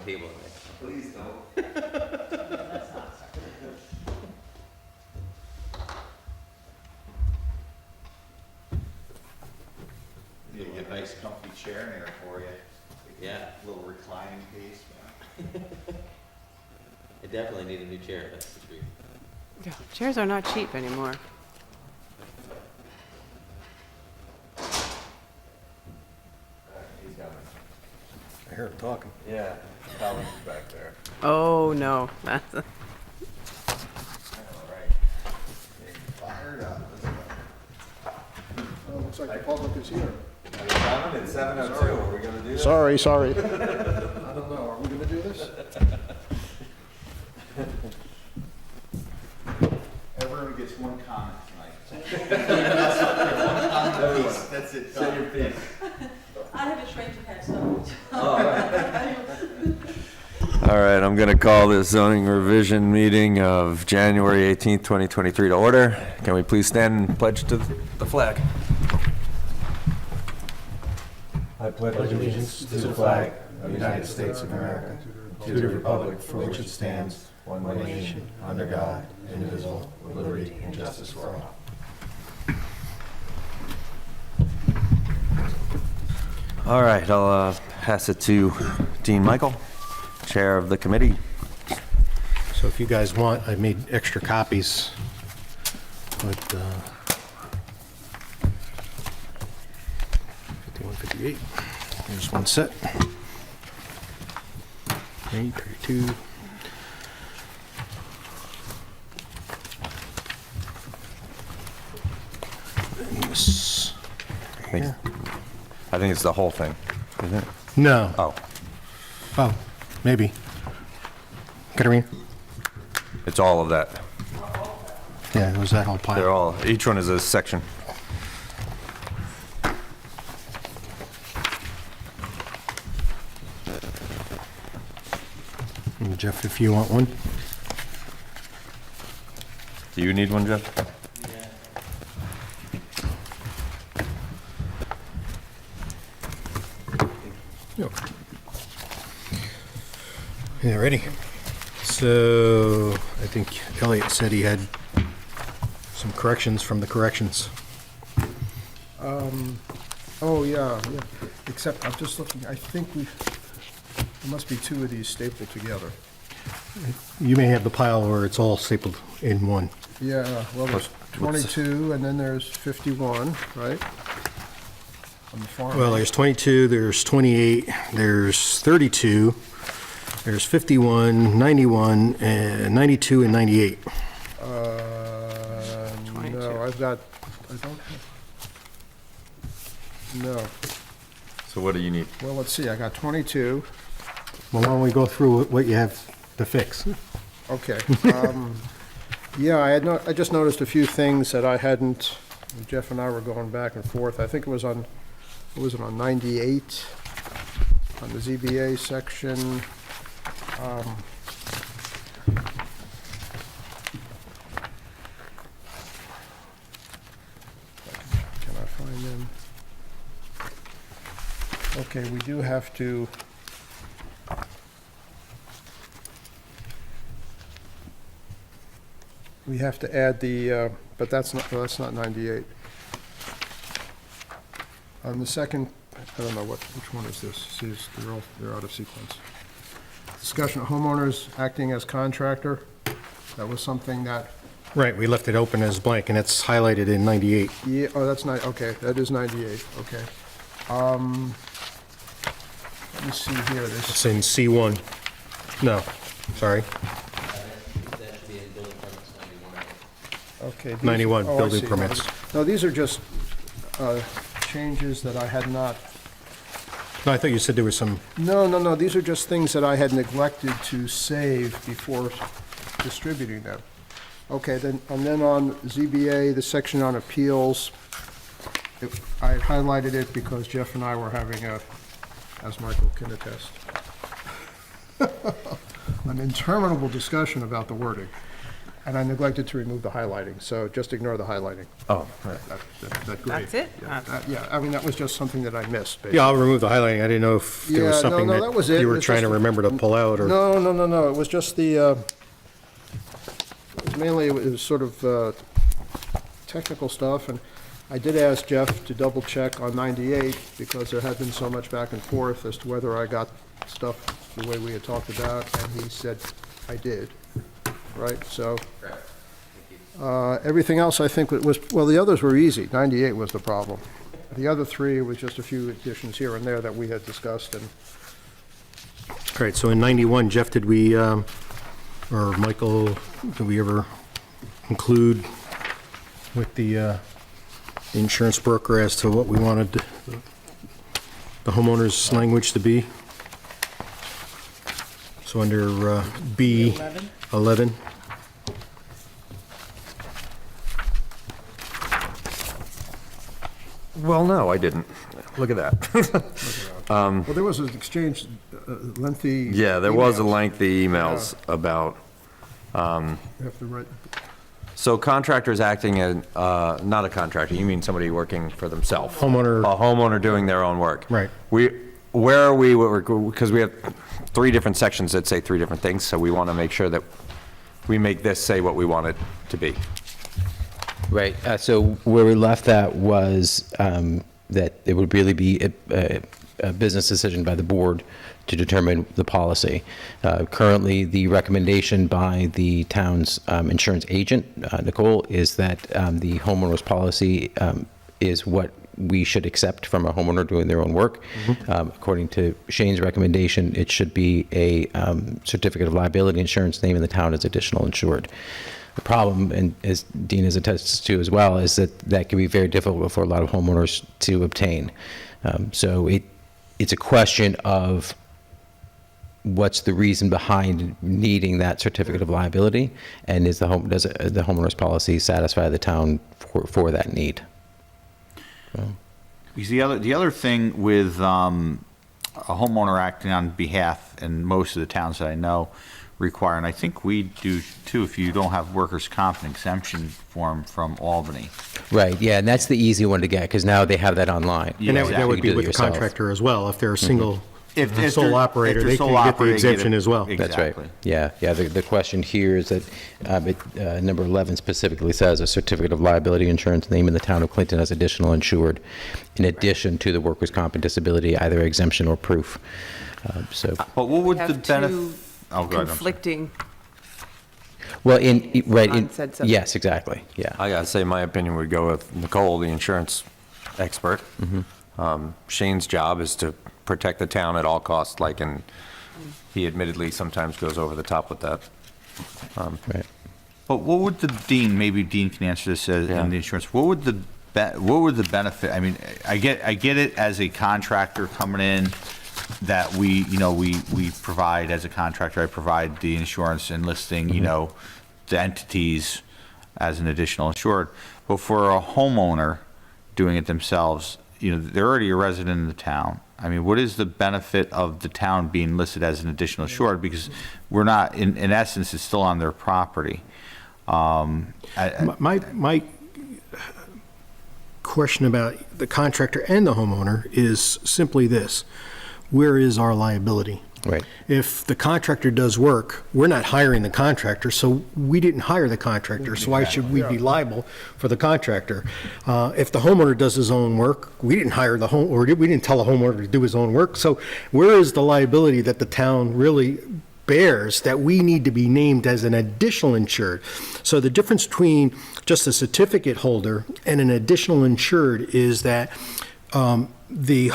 table in there. Please don't. That's not You get a nice comfy chair in there for you. Yeah. Little reclining piece. I definitely need a new chair, that's for sure. Yeah, chairs are not cheap anymore. He's got it. I hear him talking. Yeah, Colin's back there. Oh, no. That's I know, right? Getting fired up. Oh, looks like the public is here. Are you coming? It's 7:02. Are we gonna do this? Sorry. I don't know, are we gonna do this? Everyone gets one comment tonight. One comment piece. That's it. Say your piece. I have a shrink head, so. All right, I'm going to call this zoning revision meeting of January 18th, 2023 to order. Can we please stand and pledge to the flag? I pledge allegiance to the flag of the United States of America, to the republic for which it stands, one nation, under God, indivisible, with liberty and justice for all. All right, I'll pass it to Dean Michael, Chair of the committee. So if you guys want, I made extra copies, but 51, 58, here's one set. 32. And this. I think it's the whole thing, isn't it? No. Oh, Oh, maybe. Katarina? it's all of that. Yeah, it was that whole pile. They're all, each one is a section. And Jeff, if you want one. Do you need one, Jeff? Yeah, ready. So I think Elliot said he had some corrections from the corrections. Oh, yeah. Except I'm just looking, I think there must be two of these stapled together. You may have the pile where it's all stapled in one. Yeah, well, there's 22 and then there's 51, right? On the far Well, end. there's 22, there's 28, there's 32, there's 51, 91, and 92, and 98. No, I don't have, no. So what do you need? Well, let's see, I got 22. Well, why don't we go through what you have to fix? Okay. Yeah, I just noticed a few things that I hadn't, Jeff and I were going back and forth. I think it was on 98, on the ZBA section. Can I find them? Okay, we do have to, we have to add the, but that's not 98. On the second, I don't know which one is this? See, they're out of sequence. Discussion of homeowners acting as contractor. That was something that, Right, we left it open as blank, and it's highlighted in 98. yeah, oh, that's not, okay, that is 98, okay. Let me see here, this, It's in C1. No, sorry, That should be in building permits 91. okay. these- 91, oh, I building see. permits. No, these are just changes that I had not, No, I thought you said there was some, no, these are just things that I had neglected to save before distributing them. Okay, then, and then on ZBA, the section on appeals, I highlighted it because Jeff and I were having as Michael can attest, an interminable discussion about the wording. And I neglected to remove the highlighting, so just ignore the highlighting. Oh, right. That That's it? Yeah, I mean, that was just something that I missed, basically. Yeah, I'll remove the highlighting. I didn't know if there was Yeah, something no, that was it. that you were It's trying to just- remember to pull out, or... No, it was just the, it was mainly, it was sort of technical stuff, and I did ask Jeff to double check on 98, because there had been so much back and forth as to whether I got stuff the way we had talked about, and he said I did, right? So, everything else I think was, well, the others were easy. 98 was the problem. The other three was just a few additions here and there that we had discussed, and All right, so in 91, Jeff, did we, or Michael, did we ever conclude with the insurance broker as to what we wanted the homeowner's language to be? So under B11. Well, no, I didn't. Look at that. well, there was an exchange, lengthy. Yeah, there was a emails. lengthy emails about, You have to write, so contractors acting as, not a contractor, you mean somebody working for themselves? Homeowner. A homeowner doing their own work. Right. Where are we, because we have 3 different sections that say 3 different things, so we want to make sure that we make this say what we want it to be. Right, so where we left that was that it would really be a business decision by the board to determine the policy. Currently, the recommendation by the town's insurance agent, Nicole, is that the homeowner's policy is what we should accept from a homeowner doing their own work. According to Shane's recommendation, it should be a certificate of liability insurance naming the town as additional insured. The problem, and as Dean has attested to as well, is that can be very difficult for a lot of homeowners to obtain. So it's a question of what's the reason behind needing that certificate of liability, and does the homeowner's policy satisfy the town for that need? Because the other thing with a homeowner acting on behalf, and most of the towns that I know require, and I think we do too, if you don't have workers' comp, an exemption form from Albany. Right, yeah, and that's the easy one to get, because now they have that online. Yeah, And that exactly. would You be do it with the yourself. contractor as well. If they're a single If sole they're- operator, if they're they sole can get the operator, you get exemption it. as well. That's right. Exactly. Yeah. The question here is that number 11 specifically says a certificate of liability insurance naming the town of Clinton as additional insured, in addition to the workers' comp and disability, either exemption or proof. So, But what would the Have benefit? two Oh, go ahead, I'm sorry. conflicting, well, right, On said subject. yes, exactly, yeah. I gotta say, my opinion would go with Nicole, the insurance expert. Shane's job is to protect the town at all costs, and he admittedly sometimes goes over the top with that. Right. But what would the Dean, maybe Dean can answer this Yeah. in the insurance, what would the benefit, I mean, I get it as a contractor coming in, that we provide, as a contractor, I provide the insurance and listing, the entities as an additional insured. But for a homeowner doing it themselves, they're already a resident in the town. I mean, what is the benefit of the town being listed as an additional insured? Because we're not, in essence, it's still on their property. My question about the contractor and the homeowner is simply this: where is our liability? Right. If the contractor does work, we're not hiring the contractor, so we didn't hire the contractor, so why should we be liable for the contractor? If the homeowner does his own work, we didn't hire or we didn't tell the homeowner to do his own work, so where is the liability that the town really bears that we need to be named as an additional insured? So the difference between just a certificate holder and an additional insured is that the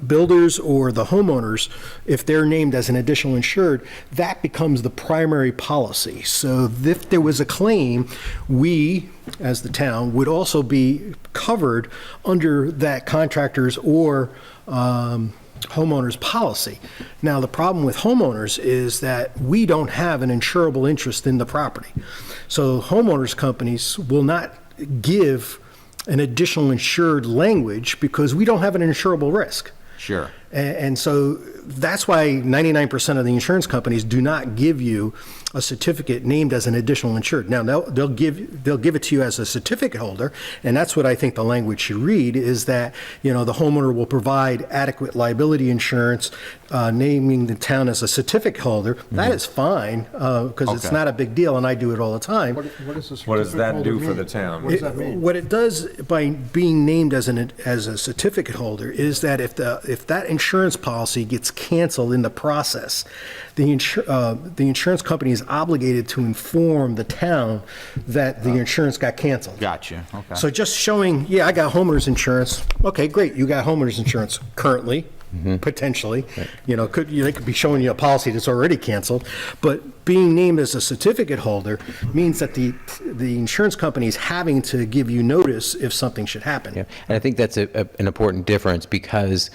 builders or the homeowners, if they're named as an additional insured, that becomes the primary policy. So if there was a claim, we, as the town, would also be covered under that contractor's or homeowner's policy. Now, the problem with homeowners is that we don't have an insurable interest in the property. So homeowners companies will not give an additional insured language because we don't have an insurable risk. Sure. And so that's why 99% of the insurance companies do not give you a certificate named as an additional insured. Now, they'll give it to you as a certificate holder, and that's what I think the language should read, is that, the homeowner will provide adequate liability insurance, naming the town as a certificate holder. That is fine, because it's Okay. not a big deal, and I do it all the time. What does this What does that certificate do holder for mean? the town? What does that mean? What it does by being named as a certificate holder is that if that insurance policy gets canceled in the process, the insurance company is obligated to inform the town that the insurance got canceled. Gotcha, okay. So just showing, I got homeowners insurance. Okay, great, you got homeowners insurance currently, potentially. They could be showing you a policy that's already canceled. But being named as a certificate holder means that the insurance company is having to give you notice if something should happen. Yeah, and I think that's an important difference because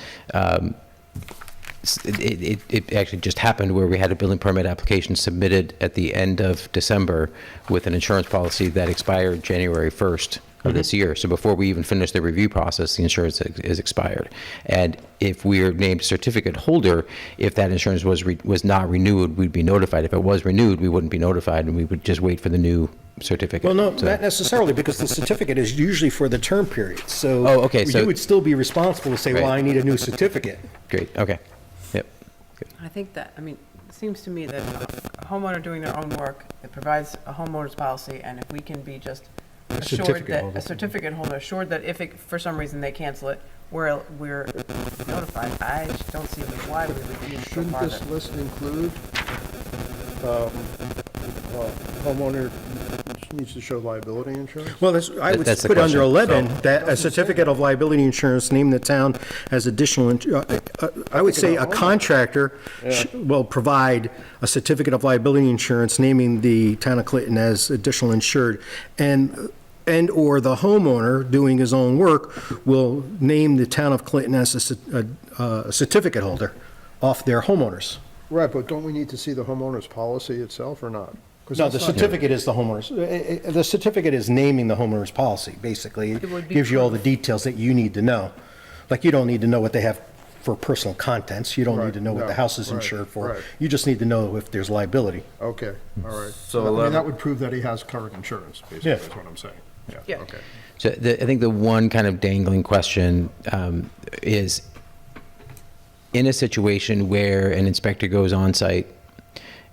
it actually just happened where we had a building permit application submitted at the end of December with an insurance policy that expired January 1st of this year. So before we even finished the review process, the insurance is expired. And if we're named certificate holder, if that insurance was not renewed, we'd be notified. If it was renewed, we wouldn't be notified, and we would just wait for the new certificate. Well, no, So- not necessarily, because the certificate is usually for the term period. So Oh, okay, so- you would still be responsible to say, well, Right. I need a new certificate. Great, okay. Yep. I think that, it seems to me that a homeowner doing their own work, it provides a homeowner's policy, and if we can be just assured certificate that, holder. a certificate holder, assured that if it, for some reason they cancel it, we're notified. I just don't see why we would need to go Shouldn't this farther. list include homeowner needs to show liability insurance? Well, I would That's the put under question. 11 that a certificate of liability insurance named the town as additional, I would say a contractor will provide a certificate of liability insurance naming the town of Clinton as additional insured, and/or the homeowner doing his own work will name the town of Clinton as a certificate holder off their homeowners. Right, but don't we need to see the homeowner's policy itself or not? 'Cause No, that's the not- certificate is the homeowner's, the certificate is naming the homeowner's policy, basically. It would It be gives you all the proof. details that you need to know. Like, you don't need to know what they have for personal contents, you don't need Right, to know what the no, house is right, insured for. right. You just need to know if there's liability. Okay, all right. So I mean, 11 that would prove that he has current insurance, basically, Yeah. is what I'm saying. Yeah. Okay. So I think the one kind of dangling question is, in a situation where an inspector goes on site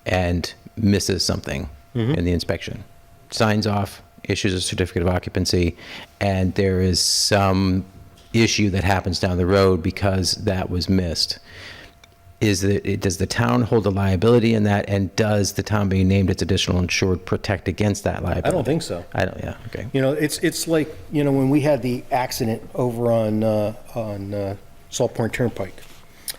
and misses something in the inspection, signs off, issues a certificate of occupancy, and there is some issue that happens down the road because that was missed, does the town hold a liability in that, and does the town being named as additional insured protect against that liability? I don't think so. Yeah, okay. It's like, when we had the accident over on Salt Point Turnpike,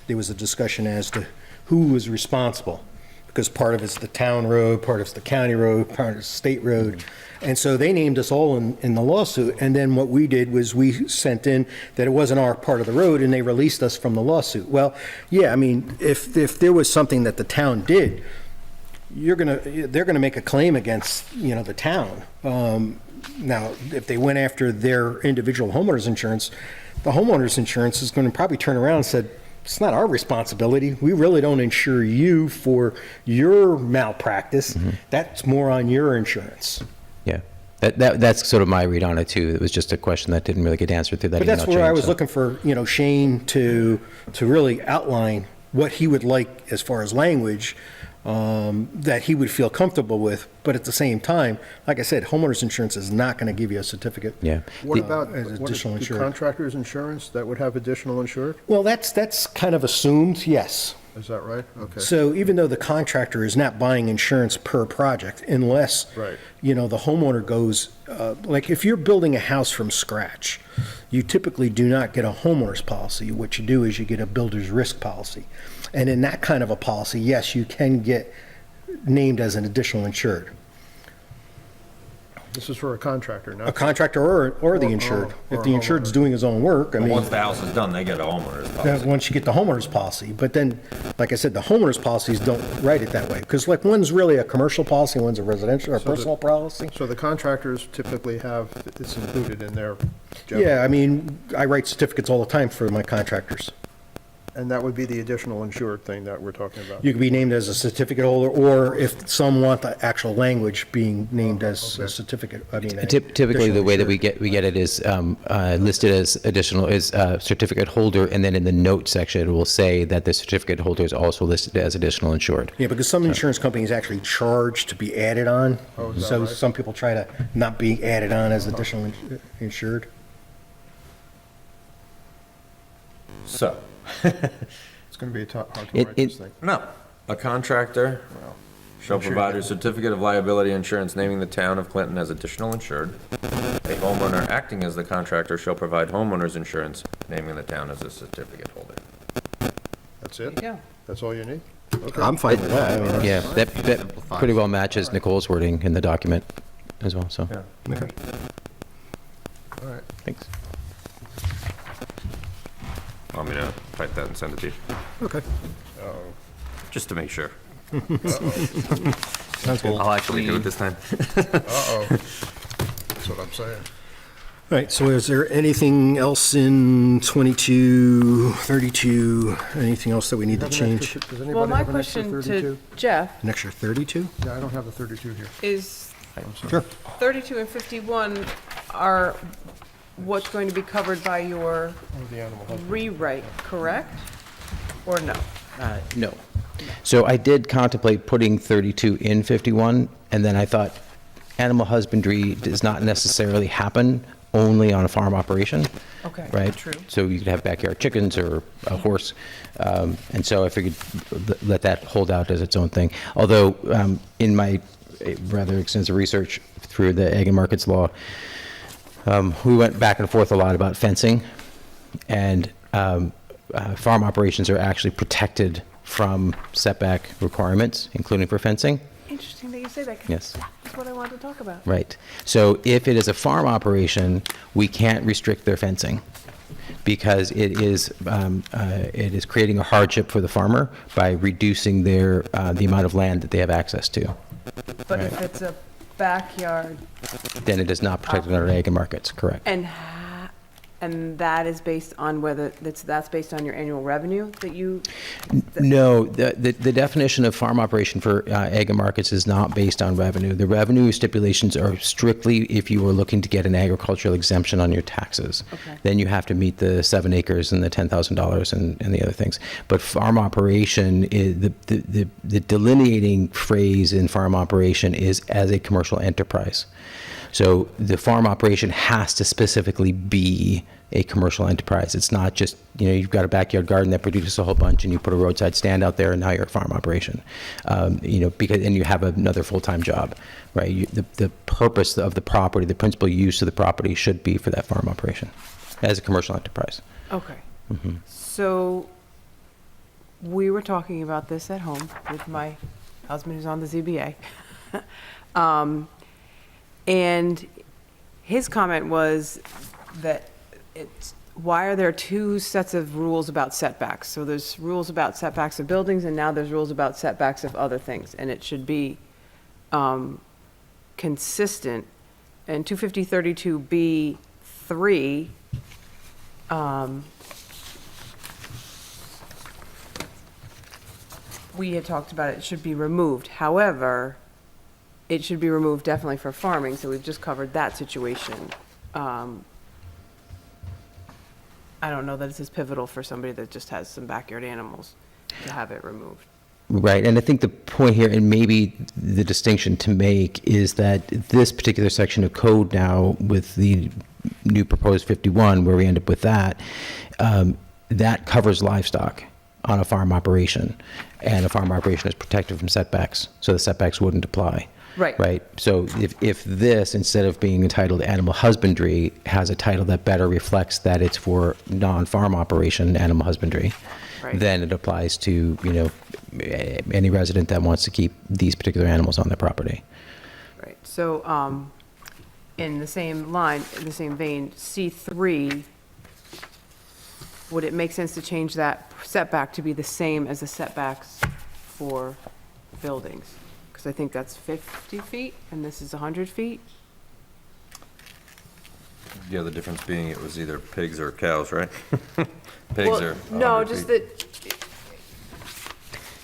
there was a discussion as to who was responsible, because part of it's the town road, part of it's the county road, part of it's the state road. And so they named us all in the lawsuit, and then what we did was we sent in that it wasn't our part of the road, and they released us from the lawsuit. Well, yeah, if there was something that the town did, they're gonna make a claim against, the town. Now, if they went after their individual homeowner's insurance, the homeowner's insurance is gonna probably turn around and said, it's not our responsibility. We really don't insure you for your malpractice. That's more on your insurance. Yeah, that's sort of my read on it too. It was just a question that didn't really get answered through that But email that's where I chain, was so- looking for, Shane to really outline what he would like as far as language, that he would feel comfortable with. But at the same time, like I said, homeowner's insurance is not going to give you a certificate. Yeah. What The- about as what is additional the insured. contractor's insurance that would have additional insured? Well, that's kind of assumed, yes. Is that right? Okay. So even though the contractor is not buying insurance per project, unless, Right. the homeowner goes, like if you're building a house from scratch, you typically do not get a homeowner's policy. What you do is you get a builder's risk policy. And in that kind of a policy, yes, you can get named as an additional insured. This is for a contractor, A not, contractor or the insured. or If a the insured's homeowner. doing his own work, I mean. Once the house is done, they get a homeowner's policy. Once you get the homeowner's policy, but then, like I said, the homeowner's policies don't write it that way, because like one's really a commercial policy, one's a residential or So the- personal policy. so the contractors typically have, it's included in their. Yeah, I mean, I write certificates all the time for my contractors. And that would be the additional insured thing that we're talking about. You could be named as a certificate holder, or if some want the actual language, being named as a certificate, I mean. Typically, the way that additional we get it is listed as additional, is certificate holder, and then in the note section, it will say that the certificate holder is also listed as additional insured. Yeah, because some insurance companies actually charge to be added on. Oh, is that So right? some people try to not be added on as additional insured. So, It's going to be hard to It- write this it- thing. no, a contractor shall provide a certificate of liability insurance naming the town of Clinton as additional insured. A homeowner acting as the contractor shall provide homeowner's insurance naming the town as a certificate holder. That's it? Yeah. That's all you need? I'm fine with that. I mean, Yeah, that pretty well matches Nicole's wording in the document as well, so, okay. All right. thanks. Want me to type that and send it to you? Okay. Just to make sure. Sounds good. All I'll actually do it this time. Uh-oh. That's what I'm saying. right, so is there anything else in 22, 32, anything else that we need to change? Does Well, anybody my have an extra question 32? to Jeff An extra 32? Yeah, I don't have the 32 here. is Sure. 32 and 51 are what's going to be covered by your Oh, the animal husband. rewrite, correct? Or no? No. So I did contemplate putting 32 in 51, and then I thought animal husbandry does not necessarily happen only on a farm operation. Okay, Right? true. So you could have backyard chickens or a horse. And so I figured let that hold out as its own thing. Although in my rather extensive research through the Ag and Markets Law, we went back and forth a lot about fencing, and farm operations are actually protected from setback requirements, including for fencing. Interesting that you say that. 'cause Yes. That's what I wanted to talk about. Right. So if it is a farm operation, we can't restrict their fencing because it is creating a hardship for the farmer by reducing their, the amount of land that they have access to. But if it's a backyard, Then it is not protected under Ag and Markets, correct? and that is based on whether, that's based on your annual revenue that you, No, the definition of farm operation for Ag and Markets is not based on revenue. The revenue stipulations are strictly if you are looking to get an agricultural exemption on your taxes. Okay. Then you have to meet the 7 acres and the $10,000 and the other things. But farm operation, the delineating phrase in farm operation is as a commercial enterprise. So the farm operation has to specifically be a commercial enterprise. It's not just, you've got a backyard garden that produces a whole bunch and you put a roadside stand out there and now you're a farm operation. Because, and you have another full-time job, right? The purpose of the property, the principal use of the property should be for that farm operation as a commercial enterprise. okay. So we were talking about this at home with my husband who's on the ZBA. And his comment was that why are there two sets of rules about setbacks? So there's rules about setbacks of buildings, and now there's rules about setbacks of other things, and it should be consistent. And 250-32B3, we had talked about it should be removed. However, it should be removed definitely for farming, so we've just covered that situation. I don't know that it's as pivotal for somebody that just has some backyard animals to have it removed. Right, and I think the point here, and maybe the distinction to make, is that this particular section of code now, with the new proposed 51, where we end up with that, that covers livestock on a farm operation, and a farm operation is protected from setbacks, so the setbacks wouldn't apply. Right. Right, so if this, instead of being entitled animal husbandry, has a title that better reflects that it's for non-farm operation animal husbandry, Right. then it applies to, any resident that wants to keep these particular animals on their property. Right, so, in the same line, in the same vein, C3, would it make sense to change that setback to be the same as the setbacks for buildings? Because I think that's 50 feet, and this is 100 feet? Yeah, the difference being it was either pigs or cows, right? pigs Well, are no, 100 just feet. that,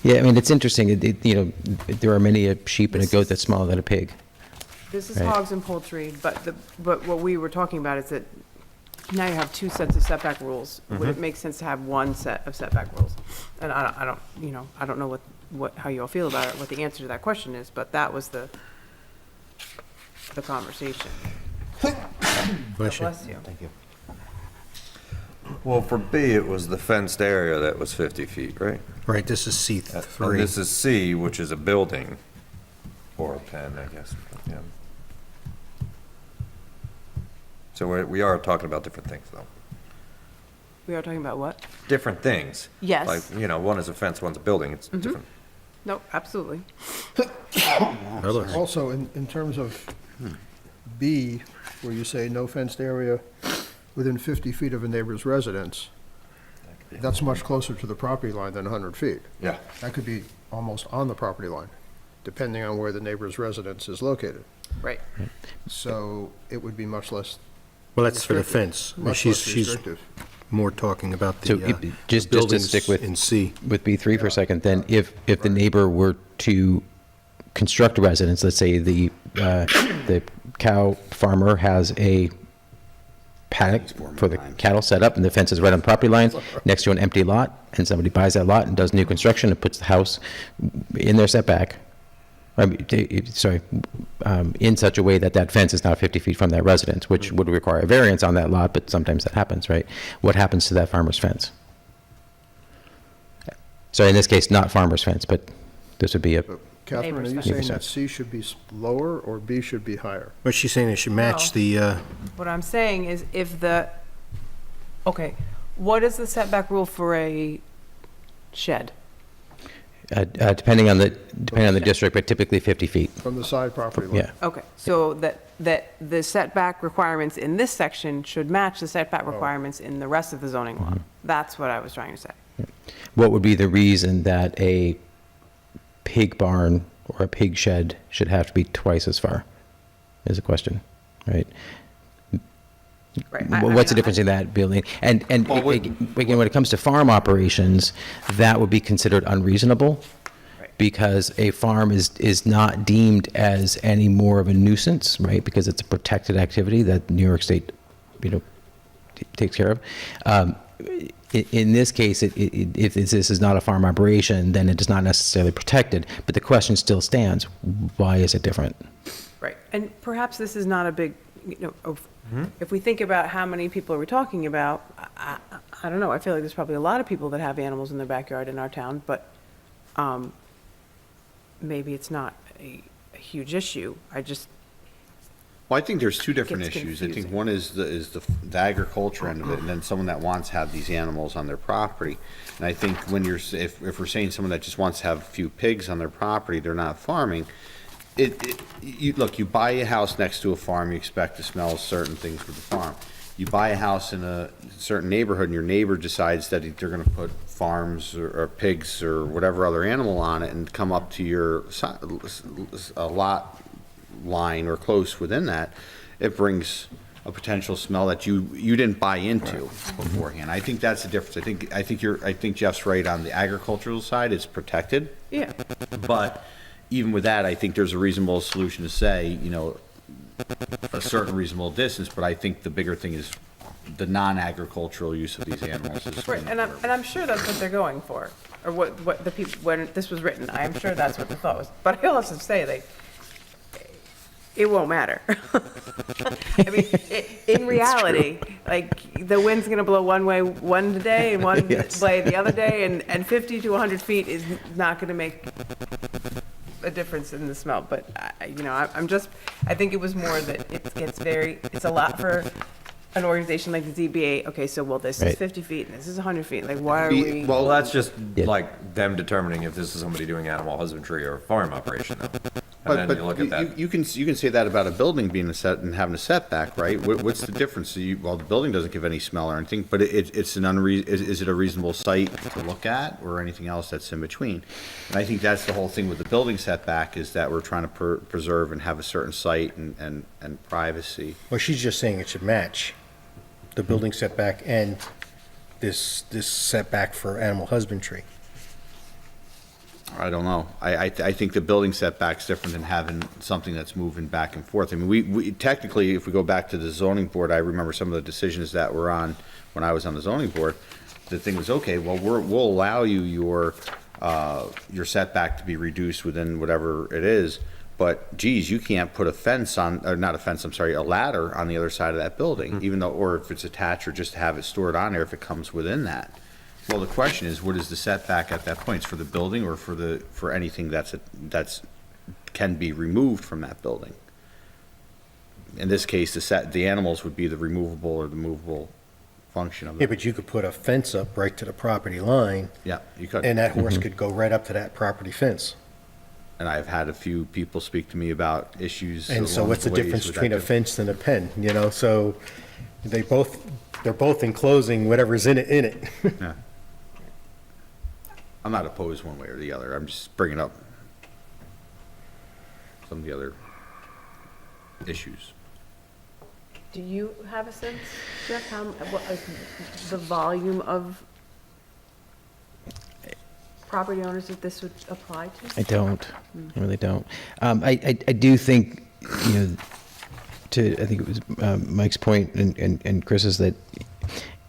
Yeah, I mean, it's interesting, there are many a sheep and a goat that's smaller than a pig. this is Right. hogs and poultry, but what we were talking about is that now you have two sets of setback rules. Would it make sense to have one set of setback rules? And I don't, I don't know how you all feel about it, what the answer to that question is, but that was the conversation. Bless you. Bless you. Thank you. Well, for B, it was the fenced area that was 50 feet, right? Right, this is And C3. this is C, which is a building, or a pen, I guess. Yeah. So we are talking about different things, though. We are talking about what? Different things. Yes. Like, one is a fence, one's a building, it's different. No, absolutely. Also, in terms of B, where you say no fenced area within 50 feet of a neighbor's residence, that's much closer to the property line than 100 feet. Yeah. That could be almost on the property line, depending on where the neighbor's residence is located. Right. So it would be much less, Well, that's for the restrictive. fence. Much less She's restrictive. more talking about So the just to buildings stick with. in C. With B3 for a second, then if the neighbor were to construct a residence, let's say the cow farmer has a paddock for the cattle set up, and the fence is right on the property line, next to an empty lot, and somebody buys that lot and does new construction and puts the house in their setback, in such a way that that fence is not 50 feet from that residence, which would require a variance on that lot, but sometimes that happens, right? What happens to that farmer's fence? So in this case, not farmer's fence, but this would be a, Catherine, are you Neighbor's saying fence. that C should be lower or B should be higher? But she's saying it should match No. the, What I'm saying is okay, what is the setback rule for a shed? depending on the district, but typically 50 feet, From the side property line? yeah. Okay, so that the setback requirements in this section should match the setback requirements in the rest of the zoning law. That's what I was trying to say. What would be the reason that a pig barn or a pig shed should have to be twice as far, is a question, right? Right. What's the difference in that building? And again, when it comes to farm operations, that would be considered unreasonable Right. because a farm is not deemed as any more of a nuisance, right? Because it's a protected activity that New York State, takes care of. In this case, if this is not a farm operation, then it is not necessarily protected. But the question still stands: why is it different? Right, and perhaps this is not a big, if we think about how many people are we talking about, I don't know, I feel like there's probably a lot of people that have animals in their backyard in our town, but maybe it's not a huge issue. Well, I think there's two different Gets issues. I think confusing. one is the agriculture end of it, and then someone that wants to have these animals on their property. And I think when if we're saying someone that just wants to have a few pigs on their property, they're not farming. Look, you buy a house next to a farm, you expect to smell certain things with the farm. You buy a house in a certain neighborhood, and your neighbor decides that they're gonna put farms or pigs or whatever other animal on it, and come up to your a lot line or close within that, it brings a potential smell that you didn't buy into beforehand. I think that's the difference. I think Jeff's right on the agricultural side, it's protected. Yeah, But even with that, I think there's a reasonable solution to say, a certain reasonable distance, but I think the bigger thing is the non-agricultural use of these animals. right, and I'm sure that's what they're going for, or what the people, when this was written, I'm sure that's what the thought was. But I also say, it won't matter. I mean, in reality, the wind's gonna blow one way one day and one way the other day, and 50 to 100 feet is not gonna make a difference in the smell. But, I think it was more that it's a lot for an organization like the ZBA. Okay, so, well, this is Right. 50 feet and this is 100 feet, why are we? Well, that's just Yeah. like them determining if this is somebody doing animal husbandry or a farm operation, though. And But then you look at that. you can say that about a building being and having a setback, right? What's the difference? Well, the building doesn't give any smell or anything, but it's is it a reasonable site to look at or anything else that's in between? And I think that's the whole thing with the building setback, is that we're trying to preserve and have a certain site and privacy. well, she's just saying it should match the building setback and this setback for animal husbandry? I don't know. I think the building setback's different than having something that's moving back and forth. I mean, we technically, if we go back to the zoning board, I remember some of the decisions that were on, when I was on the zoning board, the thing was, okay, well, we'll allow you your setback to be reduced within whatever it is, but geez, you can't put a fence on, or not a fence, I'm sorry, a ladder on the other side of that building, even though, or if it's attached, or just have it stored on there if it comes within that. Well, the question is, what is the setback at that point? It's for the building or for anything that's can be removed from that building? In this case, the animals would be the removable or the movable function of Yeah, it. but you could put a fence up right to the property line, Yeah, you could. and that horse could go right up to that property fence. And I've had a few people speak to me about issues. And so along what's the ways difference with between a that. fence and a pen, you know? So they're both enclosing whatever's in it. Yeah. I'm not opposed one way or the other. I'm just bringing up some of the other issues. Do you have a sense, Jeff, what, like, the volume of property owners that this would apply to? I don't. I really don't. I do think, you know, I think it was Mike's point and Chris's, that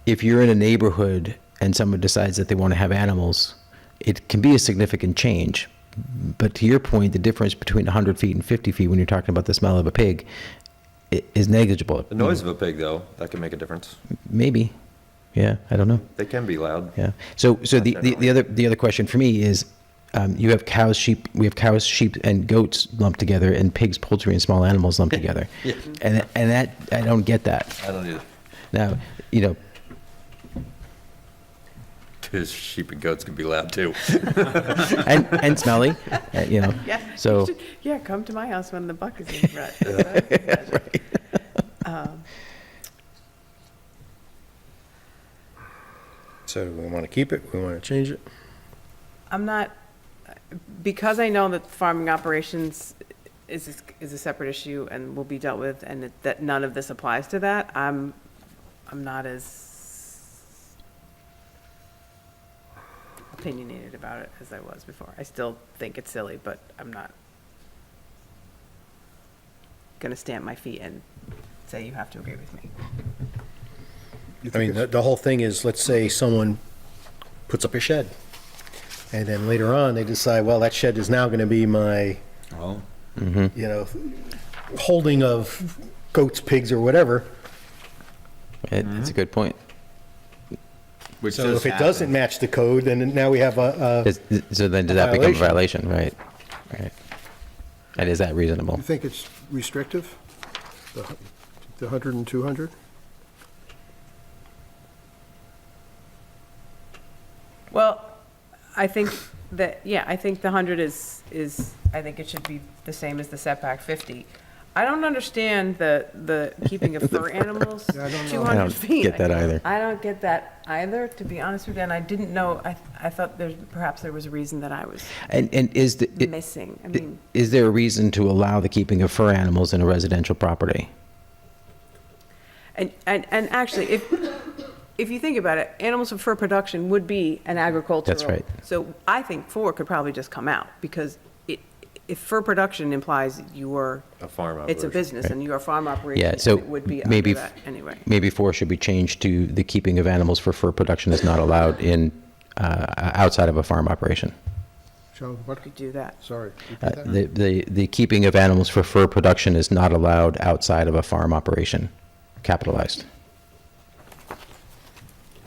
if you're in a neighborhood and someone decides that they want to have animals, it can be a significant change. But to your point, the difference between 100 feet and 50 feet when you're talking about the smell of a pig is negligible. The noise of a pig, though, that can make a difference. Maybe. Yeah, I don't know. They can be loud. Yeah. So the other question for me is, we have cows, sheep, and goats lumped together, and pigs, poultry, and small animals lumped together. Yeah. And that, I don't get that. I don't either. Now, you know, Because sheep and goats can be loud, too. and smelly, you know. Yeah. So- you should- yeah, come to my house when the buck is in front. So we want to keep it, we want to change it? I'm not, because I know that farming operations is a separate issue and will be dealt with, and that none of this applies to that, I'm not as opinionated about it as I was before. I still think it's silly, but I'm not gonna stamp my feet and say you have to agree with me. I mean, the whole thing is, let's say someone puts up a shed, and then later on, they decide, well, that shed is now going to be my, Oh. you know, holding of goats, pigs, or whatever. it's a good point. Which So does if it happen. doesn't match the code, then now we have So then does that become a violation, right? Right. And is that reasonable? You think it's restrictive, the 100 and 200? Well, I think that, yeah, I think the 100 is, I think it should be the same as the setback 50. I don't understand the keeping of fur animals Yeah, I don't know. 200 I don't feet. get that either. I don't get that either, to be honest with you, and I didn't know, I thought perhaps there was a reason that I was And is the, missing. I mean, is there a reason to allow the keeping of fur animals in a residential property? and actually, if you think about it, animals for fur production would be an agricultural. That's right. So I think 4 could probably just come out, because if fur production implies you're, A farm it's a operation. business and you're a farm operation, Yeah, so it would be under maybe, that anyway. maybe 4 should be changed to the keeping of animals for fur production is not allowed in, outside of a farm operation. Joe, what? Could do that. Sorry. repeat that. The keeping of animals for fur production is not allowed outside of a farm operation, capitalized.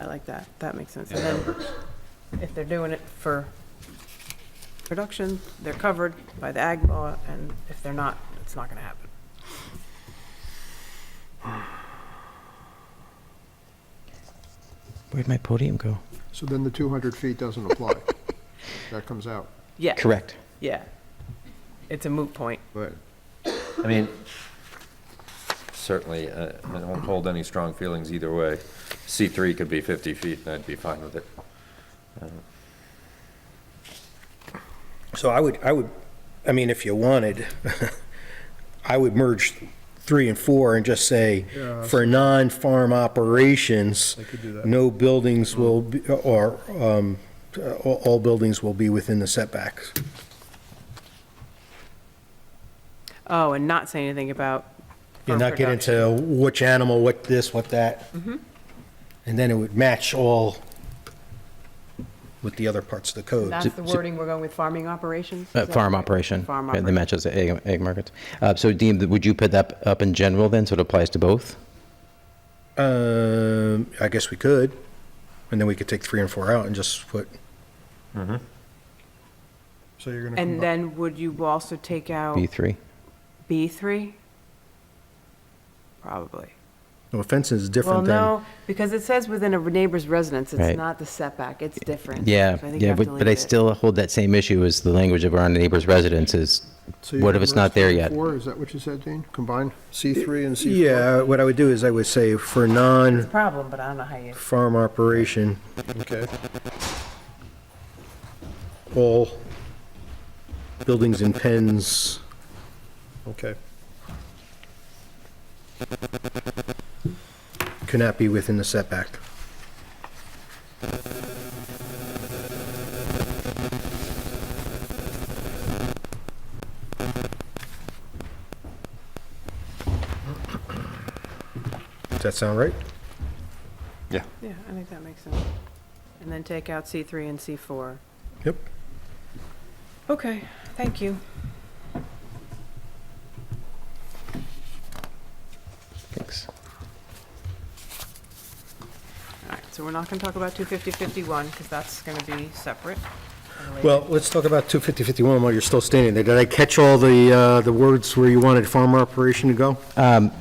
I like that. That makes sense. And then if they're doing it for production, they're covered by the ag law, and if they're not, it's not gonna happen. Where'd my podium go? So then the 200 feet doesn't apply. That comes out. Yeah. Correct. Yeah. It's a moot point. But I mean, certainly, I don't hold any strong feelings either way. C3 could be 50 feet, and I'd be fine with it. So I mean, if you wanted, I would merge 3 and 4 and just say, Yeah, for non-farm operations, They could do that. no buildings will, be or, all buildings will be within the setbacks. Oh, and not say anything about. You farm not get production. into which animal, what this, what that. And then it would match all with the other parts of the code. That's the wording we're going with, farming operations? Is that Farm right? operation. Farm Yeah, that operation. matches the egg markets. So Dean, would you put that up in general then, so it applies to both? I guess we could, and then we could take 3 and 4 out and just put, So you're gonna And combine, then would you also take out B3? B3? Probably. no, fence is Well, different than. no, because it says within a neighbor's residence, it's Right. not the setback, it's different. Yeah, So I think you yeah, have to but I leave it. still hold that same issue as the language of our neighbor's residence is, so you're what gonna if it's not merge there 3 and yet? 4, is that what you said, Dean? Combine C3 and C4? Yeah, what I would do is I would say for non-farm Problem, but I don't know how you. operation, Okay, all buildings and pens okay. cannot be within the setback. Does that sound right? Yeah, I think that makes sense. And then take out C3 and C4. Yep. Okay, thank you. thanks. All right, so we're not going to talk about 250-51, because that's going to be separate. at a later Well, let's talk about 250-51 while you're still standing there. Did I catch all the words where you wanted farm operation to go?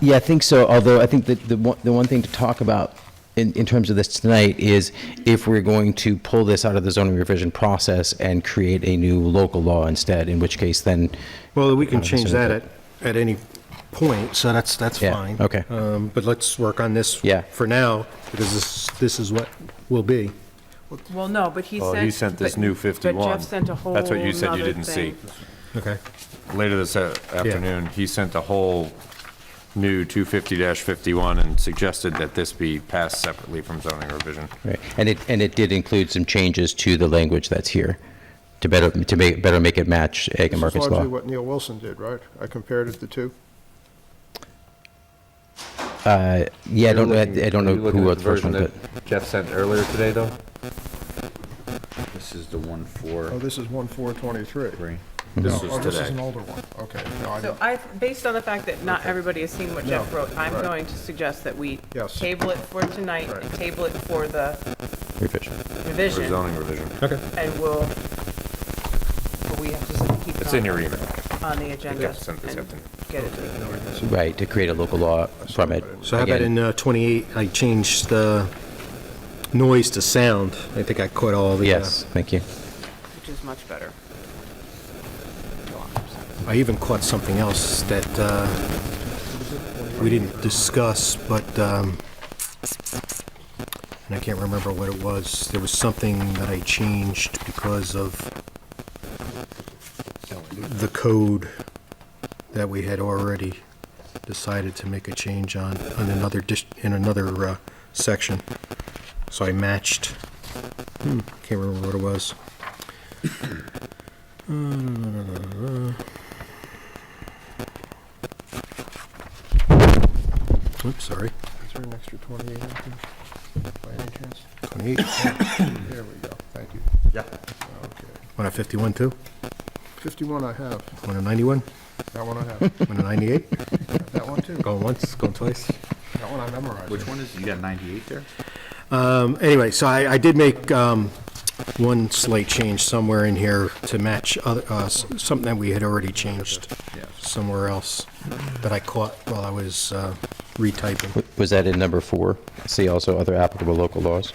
Yeah, I think so, although I think that the one thing to talk about in terms of this tonight is if we're going to pull this out of the zoning revision process and create a new local law instead, in which case then, Well, we can Uh, change so that at any point, so that's Yeah, fine. okay. But let's work on this Yeah. for now, because this is what will be. Well, no, but he sent. Well, he sent this but- new But 51. Jeff sent a whole That's what you said you nother didn't see. thing. Okay. Later this afternoon, he sent a whole new 250-51 and suggested that this be passed separately from zoning revision. right, and it did include some changes to the language that's here to better make it match egg and This is markets law. largely what Neil Wilson did, right? I compared it to 2. Yeah, I don't know who wrote the first one, but. Jeff sent earlier today, though? This is the 1-4-3. Oh, this is 1/4/23. This No, was oh, this is today. an older one. Okay, no, I So didn't. based on the fact that not everybody has seen what Jeff No, wrote, I'm right. going to suggest that we Yes. table it for tonight and table it for the Revision. For revision, zoning revision. and but we have to keep it It's in your email. on the agenda Jeff sent this and afternoon. get it to the Right, to create a local law from it. So how about Again, in 28, I changed the noise to sound. I think I caught all the. Yes, thank you. which is much better. I even caught something else that we didn't discuss, but, and I can't remember what it was. There was something that I changed because of the code that we had already decided to make a change on another, in another section. So I matched, can't remember what it was. Oops, sorry. Is there an extra 28 in here by any chance? 28, There we go, thank you. Yeah. Okay. 151 too? 51 I have. 191? That one I have. 198? That one too. Going once, going twice? That one I memorized. Which one is, you got 98 there? Anyway, so I did make one slight change somewhere in here to match other, something that we had already changed somewhere else that I caught while I was retyping. Was that in number 4? See also other applicable local laws?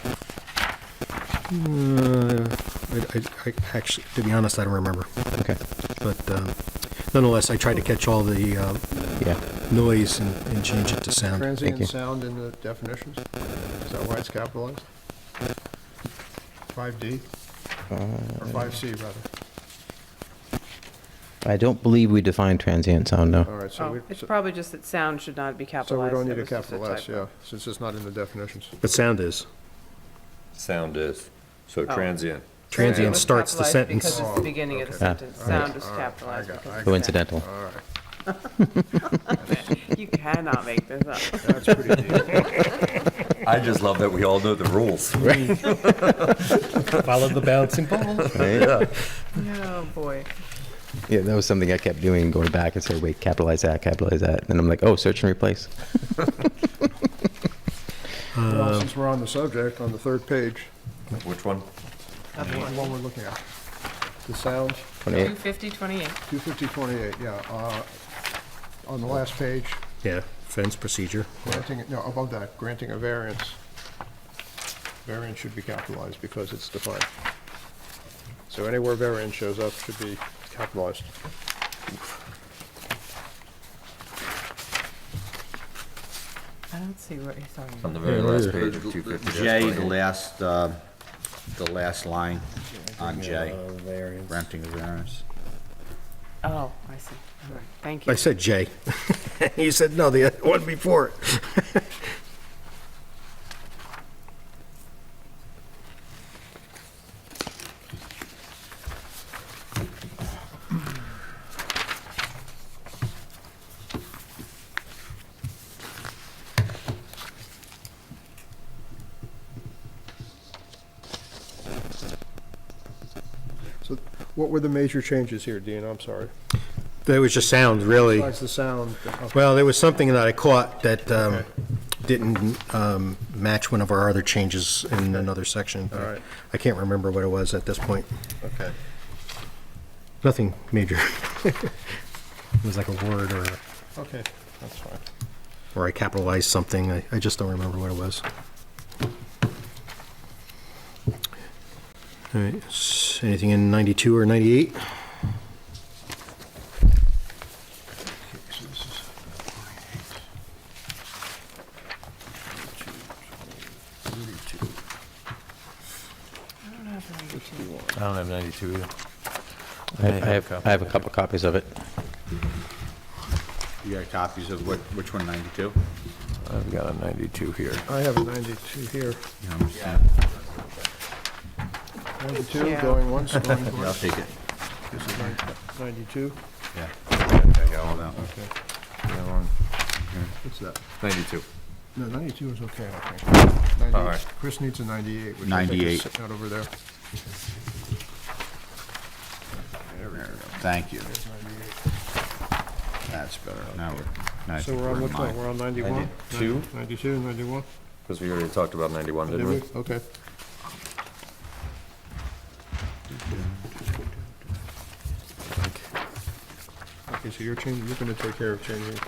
I actually, to be honest, I don't remember. Okay, But nonetheless, I tried to catch all the yeah. noise and change it to sound. you. Transient sound in the definitions? Is that why it's capitalized? 5D? Or 5C, rather? I don't believe we define transient sound, no. All right, so Oh, we, it's probably just that sound should not be so capitalized. we don't need That a was just capital S, typo. yeah, since it's not in the definitions. But sound is. Sound is, so Oh. transient. Transient was starts the capitalized sentence. Because it's the beginning of the okay. sentence. Sound is All right, capitalized I got- because. Coincidental. All right, You cannot make this up. that's pretty deep. I just love that we all know the rules. Follow the bouncing ball. Oh, boy. Yeah, that was something I kept doing, going back and saying, wait, capitalize that, and I'm like, oh, search and replace. Well, since we're on the subject, on the third page, Which one? the one we're looking at, the sound, 28. 250-28. 250-28, yeah, on the last page, Yeah, fence procedure. above that, granting a variance. Variance should be capitalized because it's defined. So anywhere variance shows up should be capitalized. I don't see what you're talking On about. the very last page of 250. J, the last line on J, granting a variance. Oh, I see. All right, thank you. I said J. You said no, the one before it. So what were the major changes here, Dean? I'm sorry. That was just sound, really. Besides the sound, Well, there was something that I caught that didn't match one of our other changes in another section. All right. I can't remember what it was at this point. okay. Nothing major. It was like a word Okay, that's fine. or I capitalized something. I just don't remember what it was. All right, anything in 92 or 98? I don't have 92 either. I have a couple copies of it. You got copies of which one, 92? I've got a 92 here. I have a 92 here. Yeah. 92, Yeah. going once, going I'll twice. take it. This is 92. Yeah. I got one. Okay. Got one. What's that? 92. No, 92 is okay, I think. 98. All right. Chris needs a 98, which I think 98. is sitting out over there. There we go. Thank you. There's 98. That's better. Now we're. So we're on which one? We're on 91? 92? 92, 91? Because we already talked about 91, didn't we? Okay. Okay, so you're changing, you're gonna take care of changing,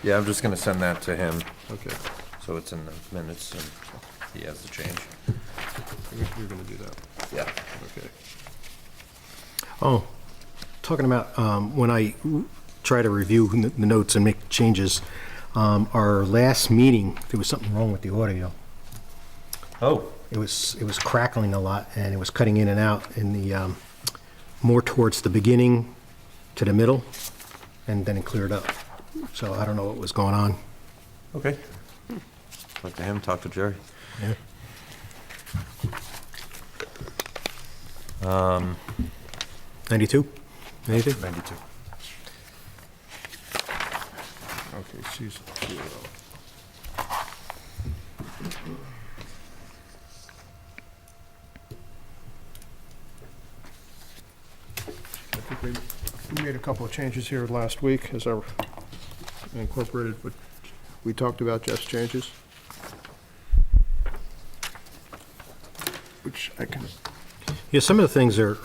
Yeah, I'm just going to send that to him, okay, so it's in the minutes and he has the change. you're gonna do that, Yeah. okay. Oh, talking about when I try to review the notes and make changes, our last meeting, there was something wrong with the audio. Oh. It was crackling a lot, and it was cutting in and out in the, more towards the beginning to the middle, and then it cleared up. So I don't know what was going on. Okay. Talk to him, talk to Jerry. Yeah. 92? Anything? 92. Okay, Susan, 0. I think we made a couple of changes here last week, as I incorporated what we talked about, Jeff's changes. Which I can, Yeah, some of the things are